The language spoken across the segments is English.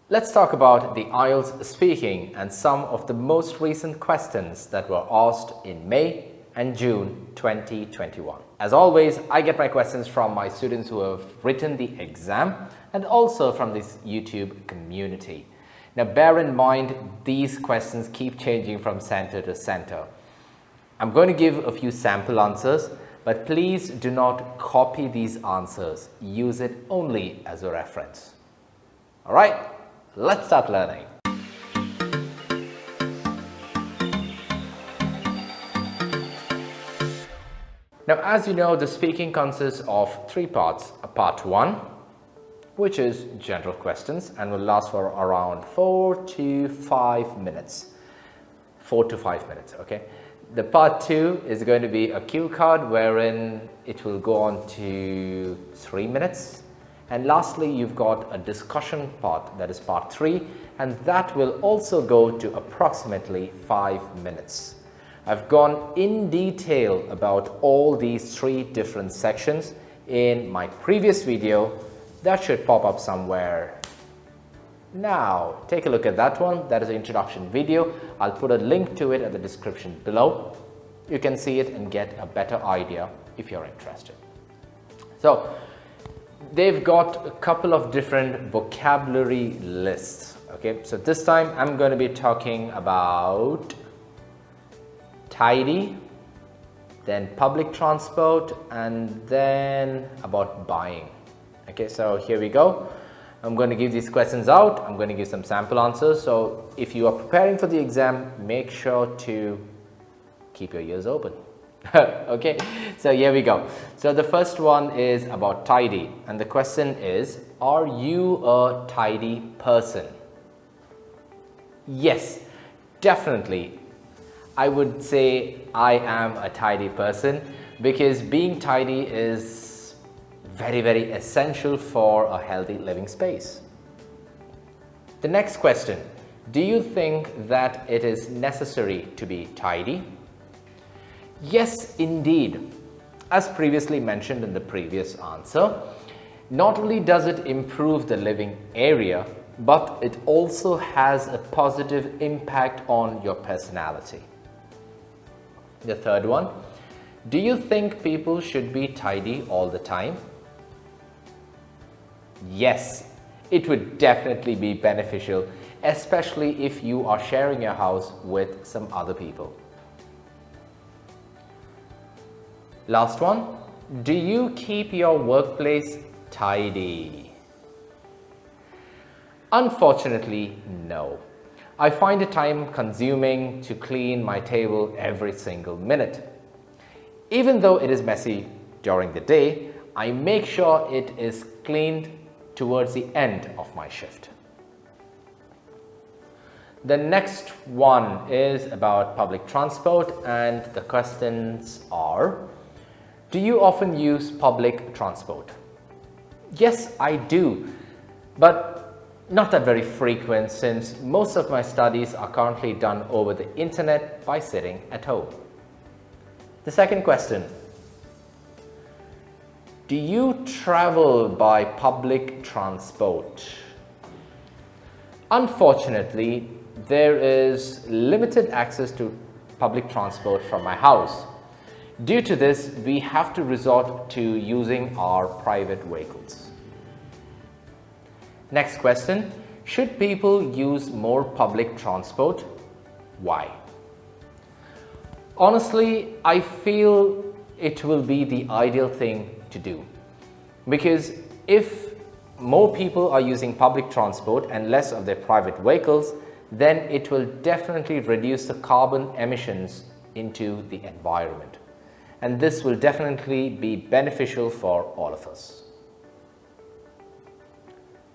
Let's talk about the IELTS speaking and some of the most recent questions that were asked in May and June 2021. As always, I get my questions from my students who have written the exam and also from this YouTube community. Now bear in mind, these questions keep changing from center to center. I'm going to give a few sample answers, but please do not copy these answers. Use it only as a reference. All right, let's start learning. Now, as you know, the speaking consists of three parts. Part 1, which is general questions and will last for around 4 to 5 minutes. 4 to 5 minutes, okay? The part 2 is going to be a cue card wherein it will go on to 3 minutes. And lastly, you've got a discussion part, that is part 3, and that will also go to approximately 5 minutes. I've gone in detail about all these 3 different sections in my previous video. That should pop up somewhere. Now, take a look at that one. That is an introduction video. I'll put a link to it at the description below. You can see it and get a better idea if you're interested. So, they've got a couple of different vocabulary lists. Okay, so this time I'm going to be talking about tidy, then public transport, and then about buying. Okay, so here we go. I'm going to give these questions out. I'm going to give some sample answers. So if you are preparing for the exam, make sure to keep your ears open. Okay, so here we go. So the first one is about tidy, and the question is, are you a tidy person? Yes, definitely. I would say I am a tidy person because being tidy is very essential for a healthy living space. The next question, do you think that it is necessary to be tidy? Yes, indeed. As previously mentioned in the previous answer, not only does it improve the living area, but it also has a positive impact on your personality. The third one, do you think people should be tidy all the time? Yes, it would definitely be beneficial, especially if you are sharing your house with some other people. Last one, do you keep your workplace tidy? Unfortunately, no. I find it time consuming to clean my table every single minute. Even though it is messy during the day, I make sure it is cleaned towards the end of my shift. The next one is about public transport, and the questions are, do you often use public transport? Yes, I do, but not that very frequent, since most of my studies are currently done over the internet by sitting at home. The second question, do you travel by public transport? Unfortunately, there is limited access to public transport from my house. Due to this, we have to resort to using our private vehicles. Next question, should people use more public transport? Why? Honestly, I feel it will be the ideal thing to do, because if more people are using public transport and less of their private vehicles, then it will definitely reduce the carbon emissions into the environment, and this will definitely be beneficial for all of us.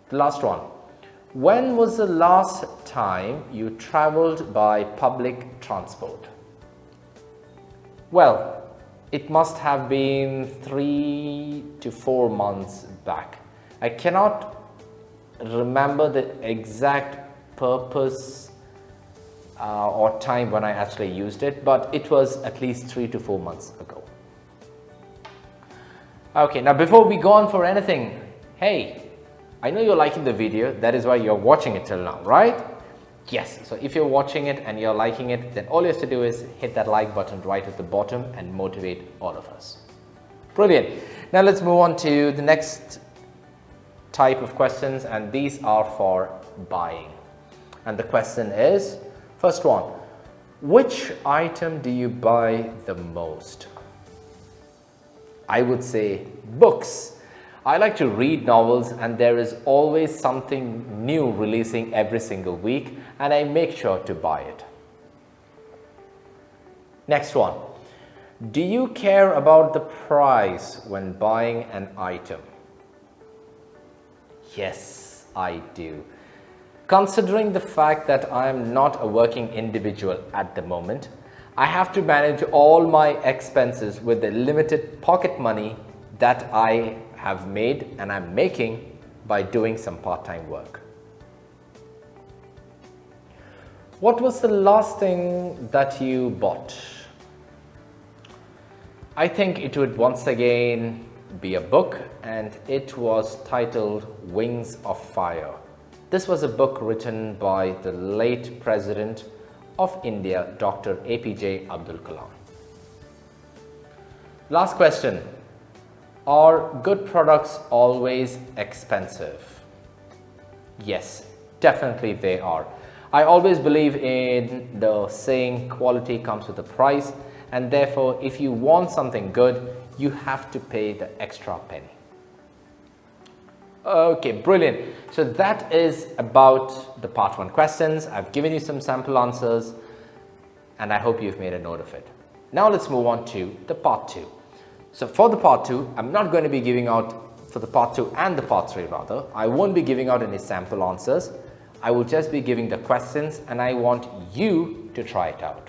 The last one, when was the last time you traveled by public transport? Well, it must have been 3 to 4 months back. I cannot remember the exact purpose or time when I actually used it, but it was at least 3 to 4 months ago. Okay, now before we go on for anything, hey, I know you're liking the video, that is why you're watching it till now, right? Yes, so if you're watching it and you're liking it, then all you have to do is hit that like button right at the bottom and motivate all of us. Brilliant. Now let's move on to the next type of questions, and these are for buying. And the question is, first one, which item do you buy the most? I would say books. I like to read novels, and there is always something new releasing every single week, and I make sure to buy it. Next one. Do you care about the price when buying an item? Yes, I do. Considering the fact that I am not a working individual at the moment, I have to manage all my expenses with the limited pocket money that I have made and I'm making by doing some part-time work. What was the last thing that you bought? I think it would once again be a book, and it was titled Wings of Fire. This was a book written by the late President of India, Dr. APJ Abdul Kalam. Last question. Are good products always expensive? Yes, definitely they are. I always believe in the saying quality comes with a price, and therefore if you want something good, you have to pay the extra penny. Okay, brilliant. So that is about the part 1 questions. I've given you some sample answers and I hope you've made a note of it. Now let's move on to the part 2. So for the part 2, I'm not going to be giving out, for the part 2 and the part 3 rather, I won't be giving out any sample answers. I will just be giving the questions and I want you to try it out.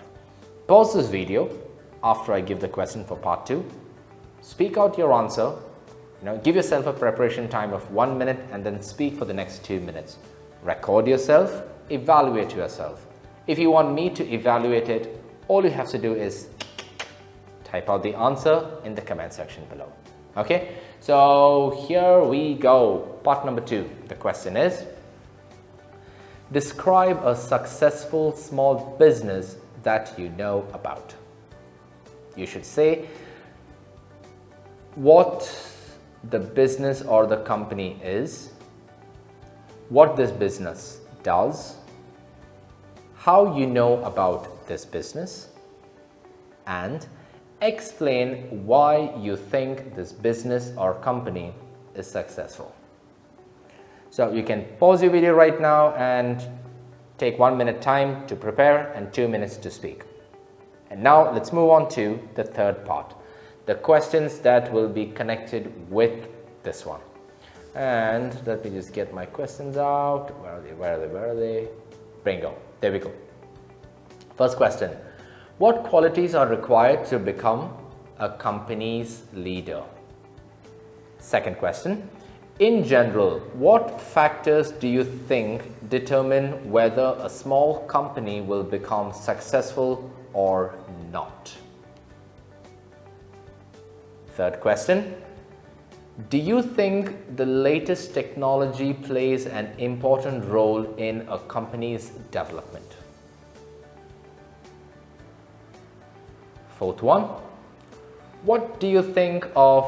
Pause this video after I give the question for part 2. Speak out your answer. Give yourself a preparation time of 1 minute and then speak for the next 2 minutes. Record yourself, evaluate yourself. If you want me to evaluate it, all you have to do is type out the answer in the comment section below. Okay, so here we go. Part number 2. The question is, describe a successful small business that you know about. You should say what the business or the company is, what this business does, how you know about this business, and explain why you think this business or company is successful. So you can pause your video right now and take 1 minute time to prepare and 2 minutes to speak. And now let's move on to the third part. The questions that will be connected with this one. And let me just get my questions out. Where are they? Bingo. There we go. First question. What qualities are required to become a company's leader? Second question. In general, what factors do you think determine whether a small company will become successful or not? Third question, do you think the latest technology plays an important role in a company's development? Fourth one, what do you think of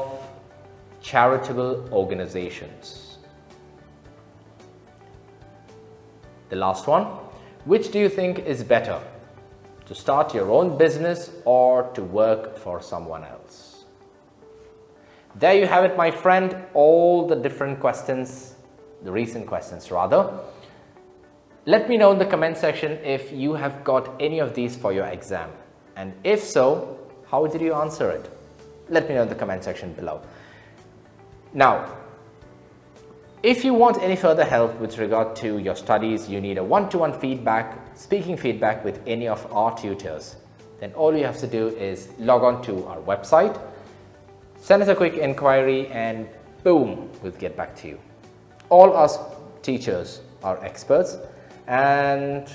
charitable organizations? The last one, which do you think is better, to start your own business or to work for someone else? There you have it, my friend, all the different questions, the recent questions rather. Let me know in the comment section if you have got any of these for your exam. And if so, how did you answer it? Let me know in the comment section below. Now, if you want any further help with regard to your studies, you need a one-to-one feedback, speaking feedback with any of our tutors, then all you have to do is log on to our website, send us a quick inquiry, and boom, we'll get back to you. All us teachers are experts, and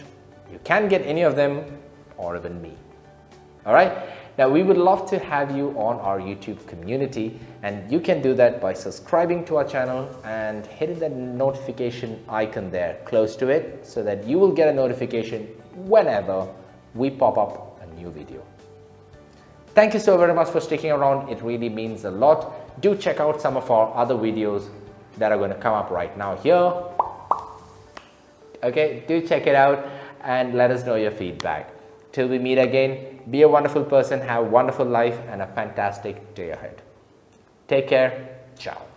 you can get any of them or even me. All right. Now, we would love to have you on our YouTube community, and you can do that by subscribing to our channel and hitting the notification icon there close to it, so that you will get a notification whenever we pop up a new video. Thank you so very much for sticking around. It really means a lot. Do check out some of our other videos that are going to come up right now here. Okay, do check it out and let us know your feedback. Till we meet again, be a wonderful person, have a wonderful life and a fantastic day ahead. Take care. Ciao.